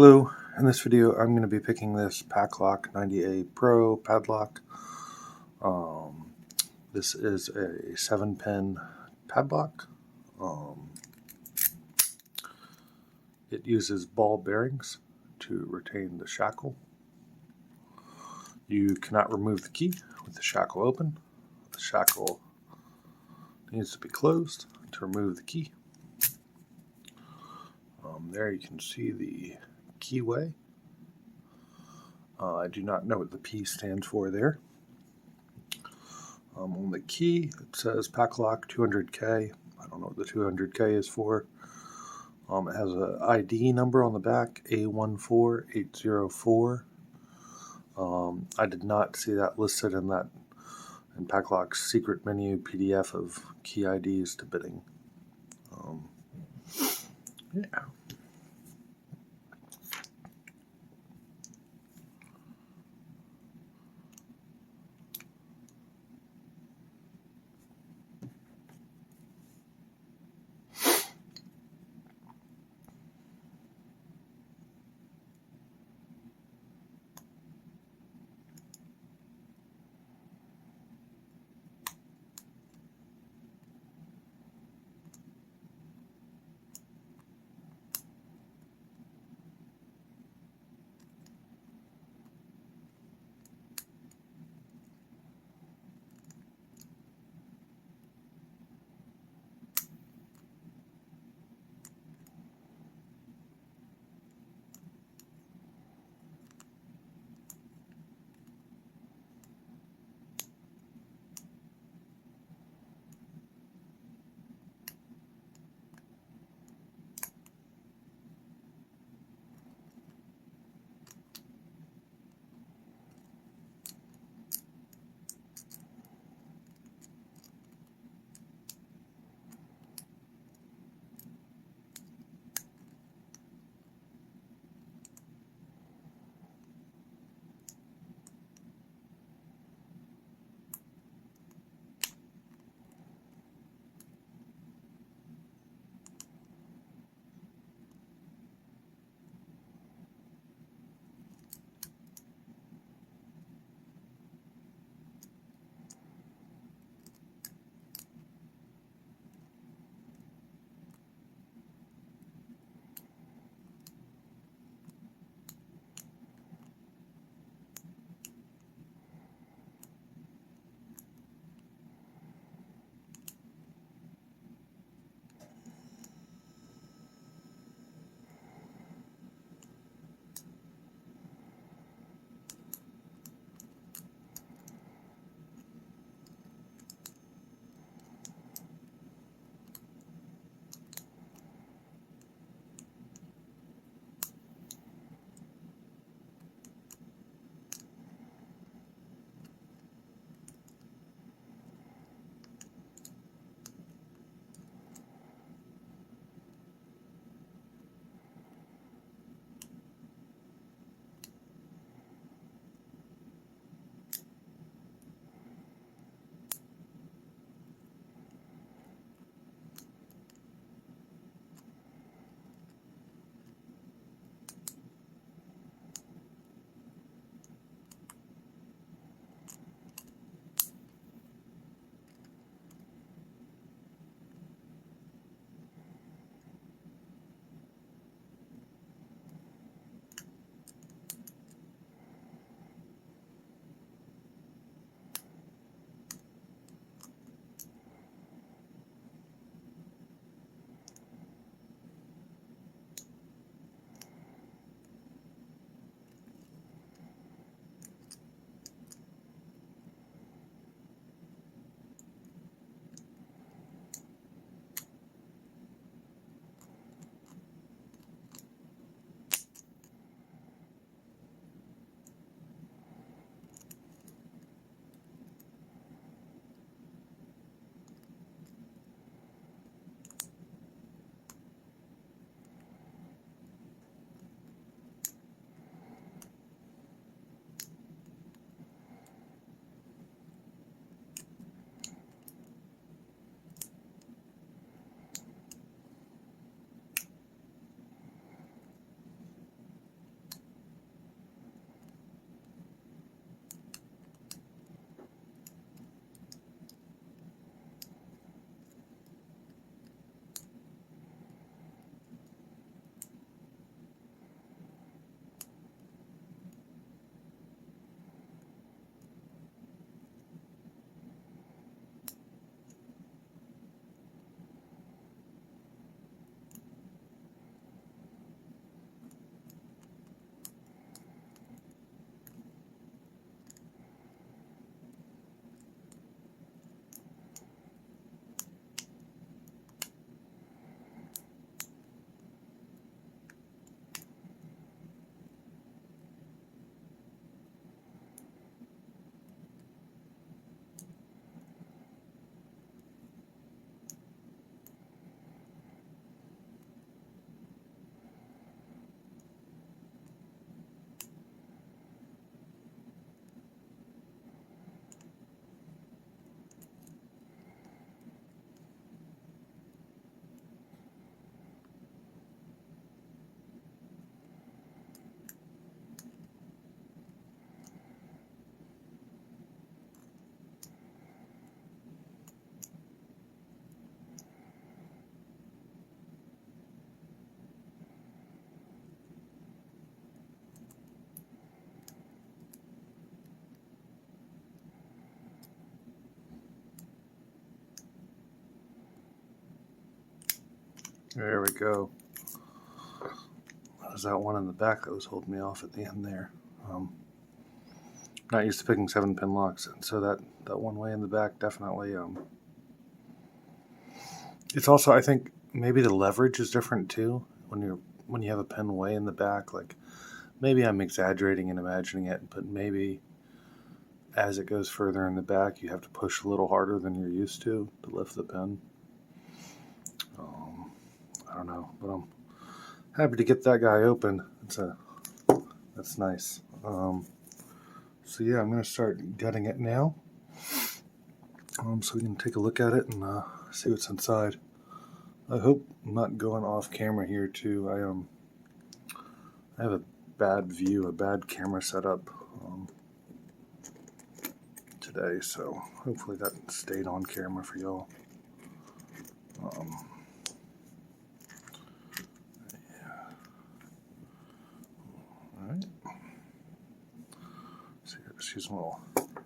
Hello, in this video I'm going to be picking this Paclock 90A-Pro Padlock. This is a 7-pin padlock. It uses ball bearings to retain the shackle. You cannot remove the key with the shackle open. The shackle needs to be closed to remove the key. There you can see the keyway. I do not know what the P stands for there. On the key it says Paclock 200K. I don't know what the 200K is for. It has an ID number on the back, A14804. I did not see that listed in Paclock's secret menu PDF of key IDs to bidding. Yeah. There we go. That was that one in the back that was holding me off at the end there. Not used to picking 7-pin locks, and so that one way in the back definitely. It's also, I think, maybe the leverage is different too when you have a pin way in the back. Like, maybe I'm exaggerating and imagining it, but maybe as it goes further in the back, you have to push a little harder than you're used to lift the pin. I don't know, but I'm happy to get that guy open. That's nice. So yeah, I'm going to start gutting it now, so we can take a look at it and see what's inside. I hope I'm not going off camera here too. I have a bad view, a bad camera setup today, so hopefully that stayed on camera for y'all. Alright. So just use a little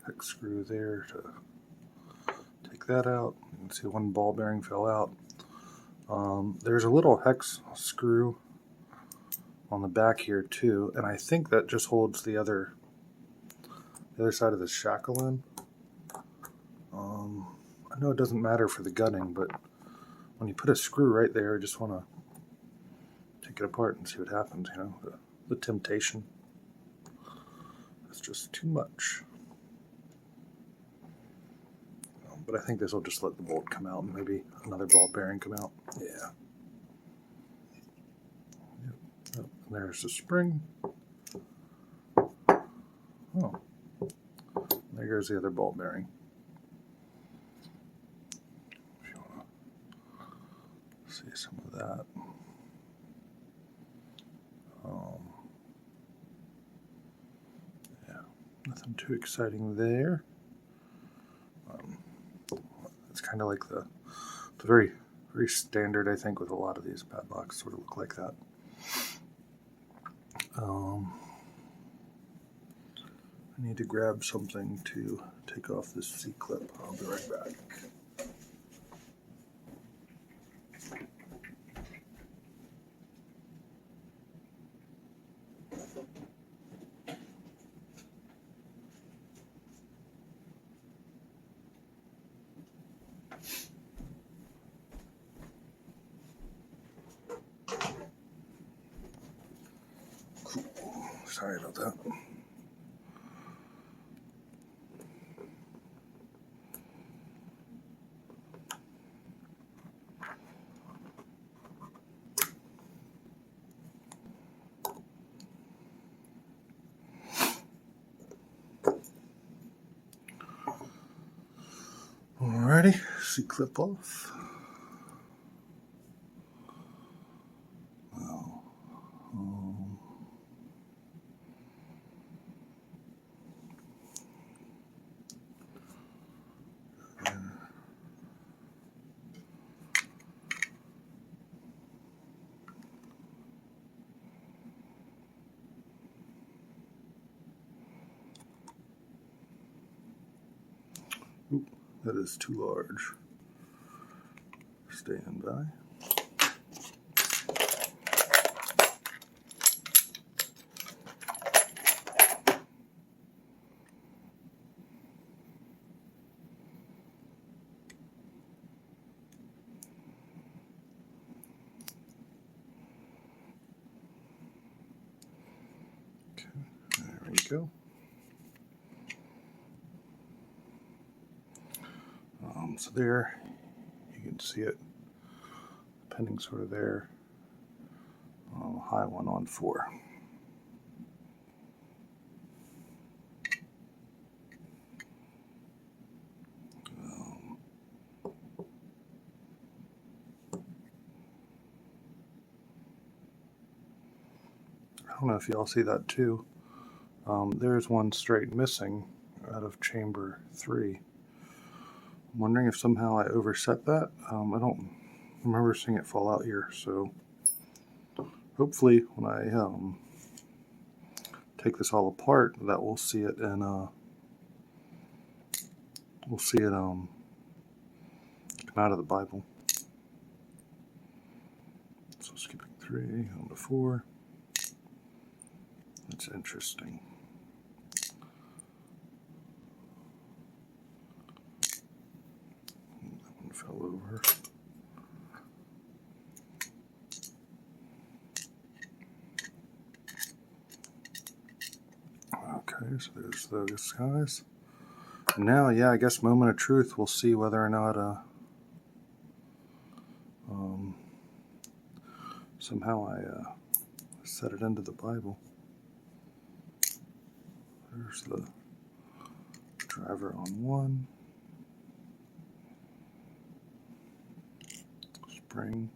hex screw there to take that out. You can see one ball bearing fell out. There's a little hex screw on the back here too, and I think that just holds the other side of the shackle in. I know it doesn't matter for the gutting, but when you put a screw right there, I just want to take it apart and see what happens. You know, the temptation. It's just too much. But I think this will just let the bolt come out and maybe another ball bearing come out. Yeah. Yep. There's the spring. Oh, there goes the other ball bearing. If you want to see some of that. Yeah, nothing too exciting there. It's kind of like the very, very standard, I think, with a lot of these padlocks sort of look like that. I need to grab something to take off this C-clip. I'll be right back. Cool. Sorry about that. Alrighty, C-clip off. Oop, that is too large. Stand by. Okay, there we go. So there, you can see it, pending sort of there, high one on 4. I don't know if y'all see that too. There's one straight missing out of chamber 3. I'm wondering if somehow I overset that. I don't remember seeing it fall out here, so hopefully when I take this all apart, that we'll see it in come out of the Bible. 3 on the 4. That's interesting. That one fell over. Okay, so there's those guys. And now, yeah, I guess moment of truth. We'll see whether or not somehow I set it into the Bible. There's the driver on 1. Spring.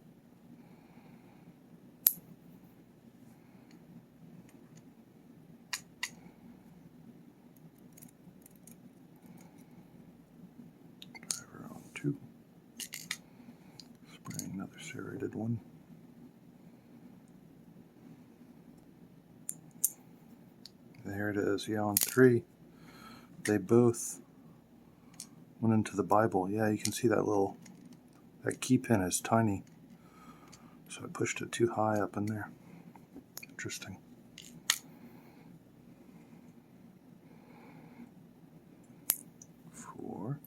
Driver on 2. Spring, another serrated one. There it is, yeah, on 3. They both went into the Bible. Yeah, you can see that key pin is tiny. So I pushed it too high up in there. Interesting. Four.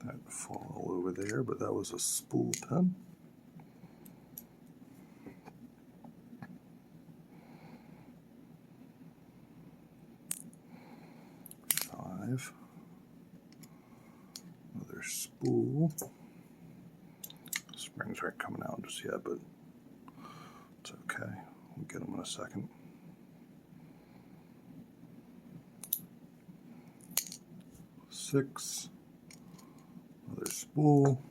That fall all over there, but that was a spool pin. 5. Another spool. Springs aren't coming out just yet, but it's okay. We'll get them in a second. 6. Another spool.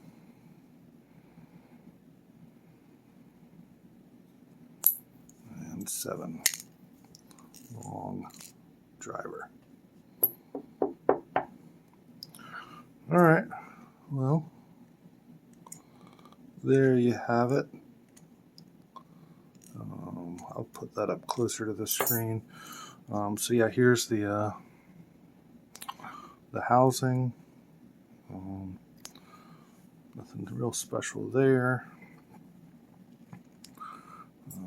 And 7. Long driver. All right, well, there you have it. I'll put that up closer to the screen. So yeah, here's the housing. Nothing real special there.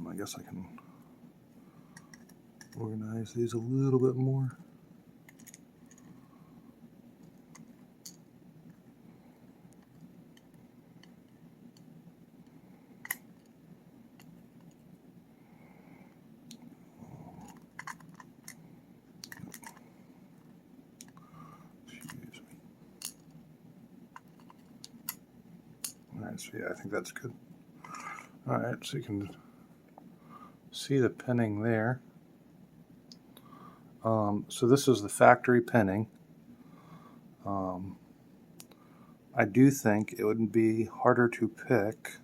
I guess I can organize these a little bit more. Alright, so yeah, I think that's good. Alright, so you can see the pinning there. So this is the factory pinning. I do think it would be harder to pick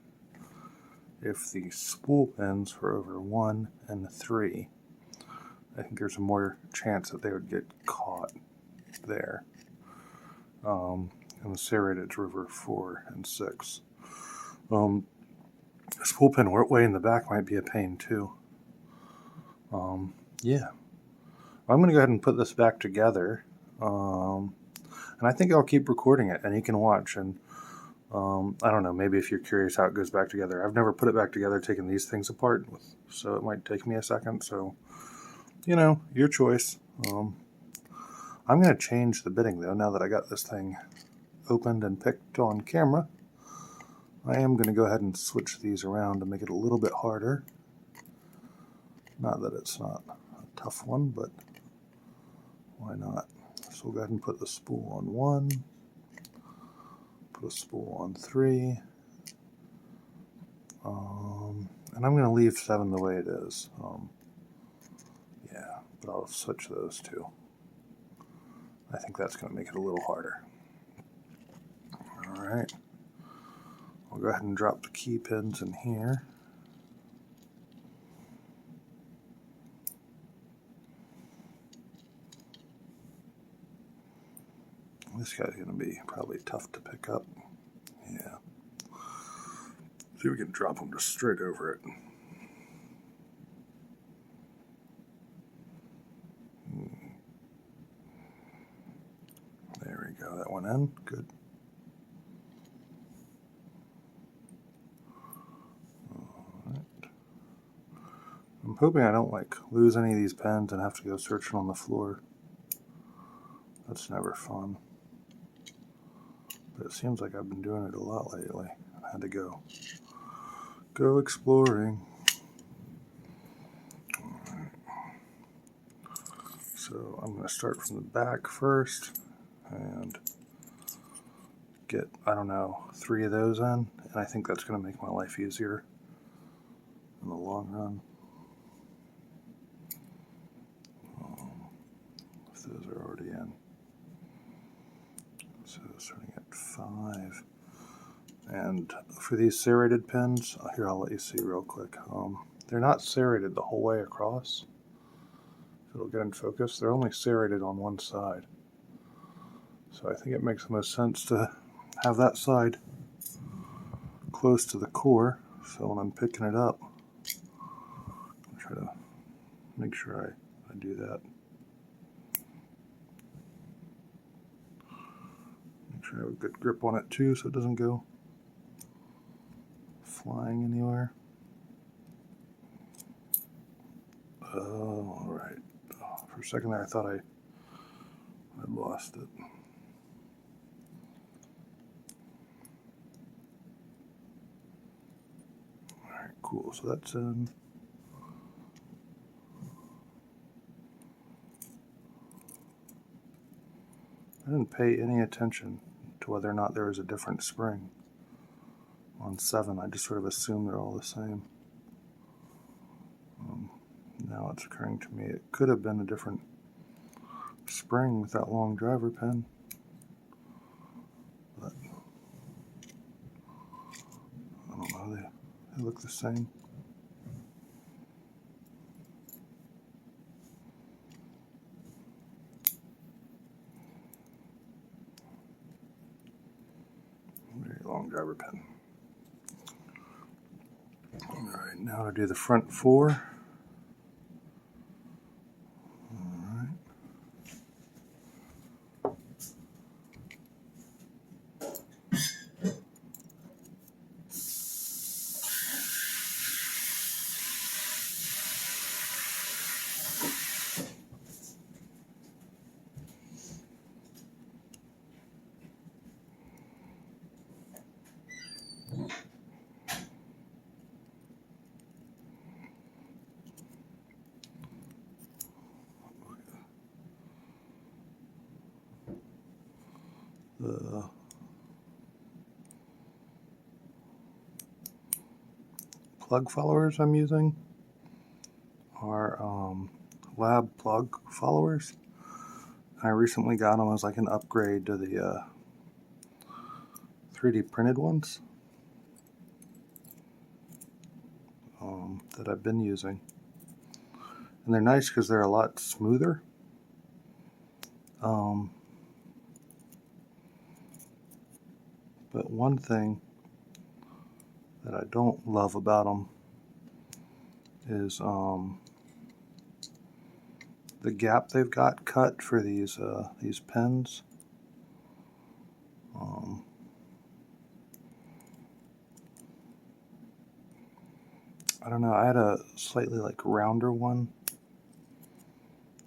if the spool pins were over 1 and 3. I think there's a more chance that they would get caught there. And the serrated were over 4 and 6. The spool pin way in the back might be a pain too. Yeah. I'm going to go ahead and put this back together. And I think I'll keep recording it and you can watch. And I don't know, maybe if you're curious how it goes back together. I've never put it back together taking these things apart, so it might take me a second. So, you know, your choice. I'm going to change the bitting though, now that I got this thing opened and picked on camera. I am going to go ahead and switch these around to make it a little bit harder. Not that it's not a tough one, but why not? So we'll go ahead and put the spool on 1, put a spool on 3, and I'm going to leave 7 the way it is. Yeah, but I'll switch those two. I think that's going to make it a little harder. Alright, I'll go ahead and drop the key pins in here. This guy's going to be probably tough to pick up. Yeah. See if we can drop him just straight over it. There we go. That one in. Good. All right. I'm hoping I don't like lose any of these pens and have to go searching on the floor. That's never fun. But it seems like I've been doing it a lot lately. I had to go exploring. So I'm going to start from the back first and get, I don't know, 3 of those in, and I think that's going to make my life easier in the long run. If those are already in. So starting at 5. And for these serrated pins, here I'll let you see real quick. They're not serrated the whole way across. It'll get in focus. They're only serrated on one side. So I think it makes the most sense to have that side close to the core. So when I'm picking it up, I'll try to make sure I do that. Make sure I have a good grip on it too so it doesn't go flying anywhere. Oh, all right. For a second there, I thought I lost it. All right, cool. So that's in. I didn't pay any attention to whether or not there was a different spring on 7. I just sort of assumed they're all the same. Now it's occurring to me it could have been a different spring with that long driver pin, but I don't know, they look the same. Very long driver pin. Alright, now to do the front 4. The plug followers I'm using are lab plug followers. I recently got them as like an upgrade to the 3D printed ones that I've been using. And they're nice because they're a lot smoother. But one thing that I don't love about them is the gap they've got cut for these pens. I don't know, I had a slightly like rounder one.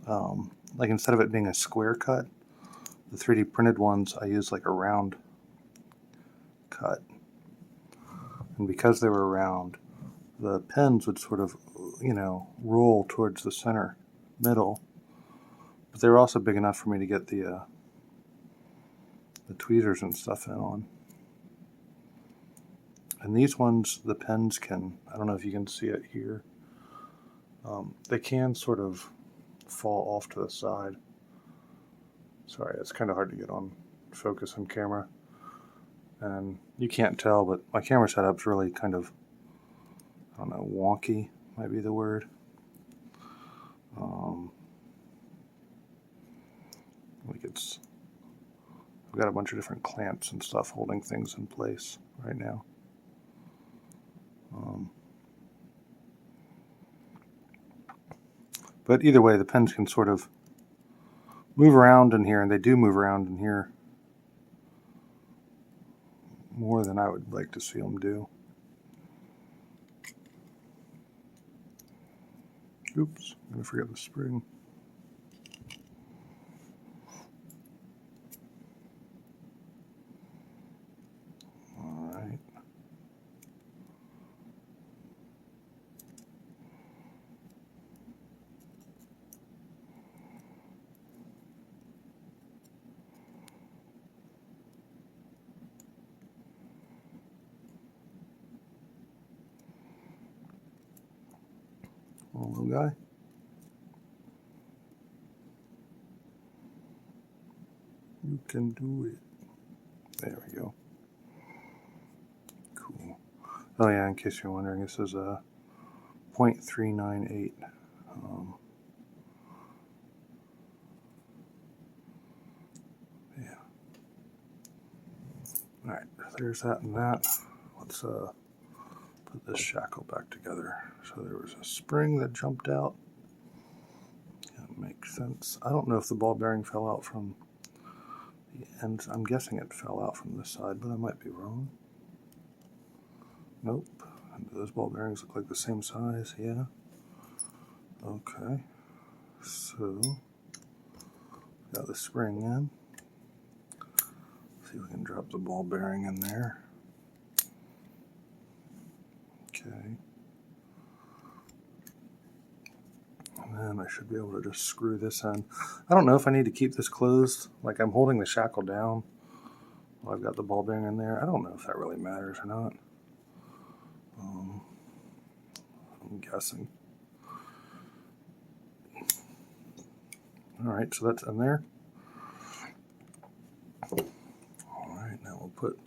Like instead of it being a square cut, the 3D printed ones I used like a round cut. And because they were round, the pens would sort of, you know, roll towards the center middle. But they were also big enough for me to get the tweezers and stuff in on. And these ones, the pens can, I don't know if you can see it here, they can sort of fall off to the side. Sorry, it's kind of hard to get on focus on camera. And you can't tell, but my camera setup's really kind of, I don't know, wonky might be the word. Like I've got a bunch of different clamps and stuff holding things in place right now. But either way, the pens can sort of move around in here, and they do move around in here more than I would like to see them do. Oops, I'm gonna forget the spring. All right. Little guy. You can do it. There we go. Cool. Oh yeah, in case you're wondering, this is a 0.398. Yeah. Alright, there's that and that. Let's put this shackle back together. So there was a spring that jumped out. That makes sense. I don't know if the ball bearing fell out from the ends. I'm guessing it fell out from this side, but I might be wrong. Nope. And those ball bearings look like the same size, yeah. Okay. So, got the spring in. See if we can drop the ball bearing in there. Okay. And then I should be able to just screw this in. I don't know if I need to keep this closed. Like I'm holding the shackle down while I've got the ball bearing in there. I don't know if that really matters or not. I'm guessing. Alright, so that's in there. Alright, now we'll put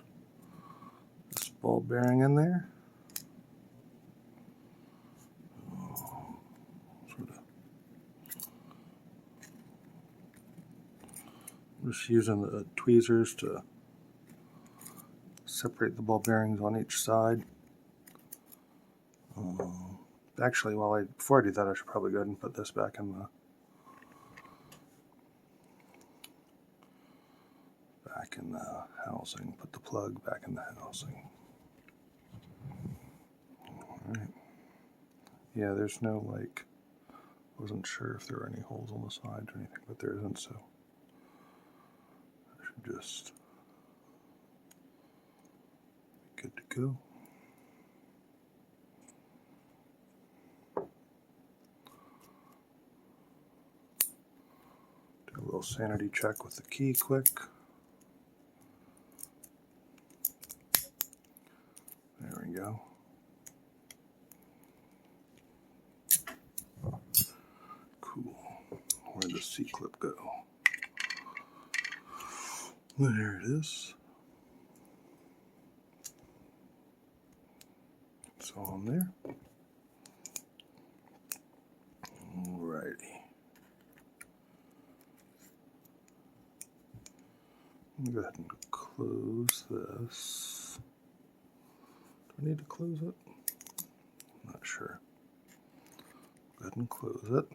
this ball bearing in there. Just using the tweezers to separate the ball bearings on each side. Actually, before I do that, I should probably go ahead and put this back in the housing. Put the plug back in the housing. All right. Yeah, there's no like. Wasn't sure if there were any holes on the sides or anything, but there isn't. So I should just be good to go. Do a little sanity check with the key quick. There we go. Cool. Where'd the C-clip go? There it is. It's all on there. Alrighty. I'm gonna go ahead and close this. Do I need to close it? I'm not sure. Go ahead and close it.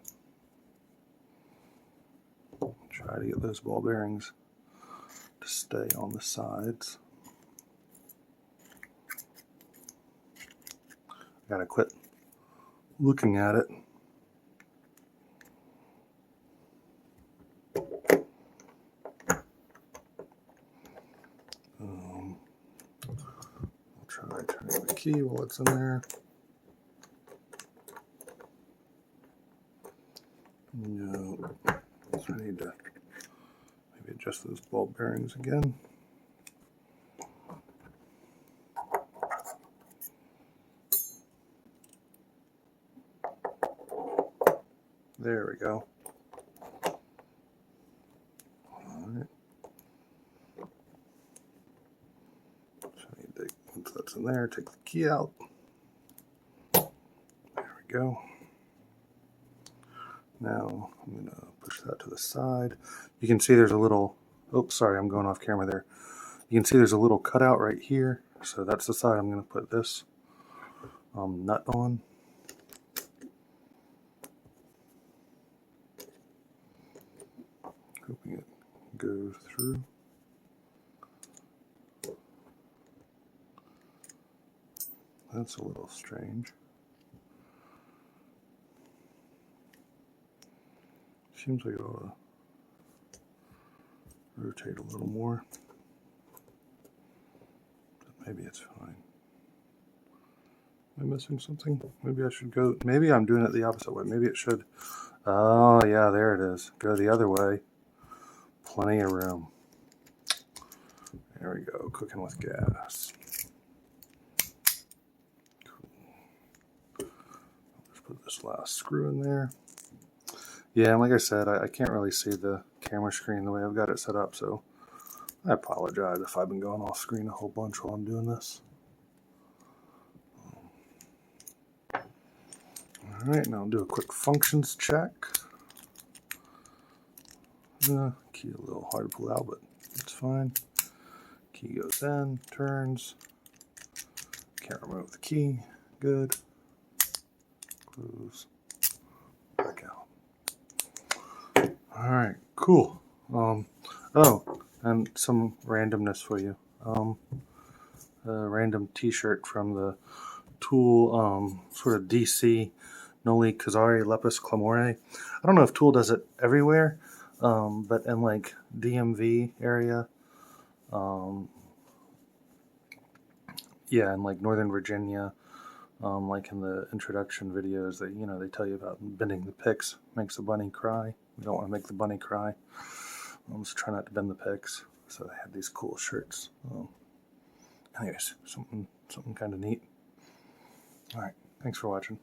Try to get those ball bearings to stay on the sides. I gotta quit looking at it. I'll try turning the key while it's in there. No, so I need to maybe adjust those ball bearings again. There we go. Alright. So I need to, once that's in there, take the key out. There we go. Now I'm going to push that to the side. You can see there's a little, oops, sorry, I'm going off camera there. You can see there's a little cutout right here. So that's the side I'm going to put this nut on. Hoping it goes through. That's a little strange. Seems like it ought to rotate a little more. But maybe it's fine. Am I missing something? Maybe I should go, maybe I'm doing it the opposite way. Maybe it should, oh yeah, there it is. Go the other way. Plenty of room. There we go, cooking with gas. Cool. Just put this last screw in there. Yeah, and like I said, I can't really see the camera screen the way I've got it set up, so I apologize if I've been going off screen a whole bunch while I'm doing this. Alright, now I'll do a quick functions check. Key a little hard to pull out, but it's fine. Key goes in, turns. Can't remove the key. Good. Close. Back out. Alright, cool. Oh, and some randomness for you. A random t-shirt from the Tool sort of DC Noli Kazari Lepus Clamore. I don't know if Tool does it everywhere, but in like DMV area, yeah, in like Northern Virginia, like in the introduction videos, they tell you about bending the picks makes the bunny cry. You don't want to make the bunny cry. Just try not to bend the picks. So they had these cool shirts. Anyways, something kind of neat. All right, thanks for watching.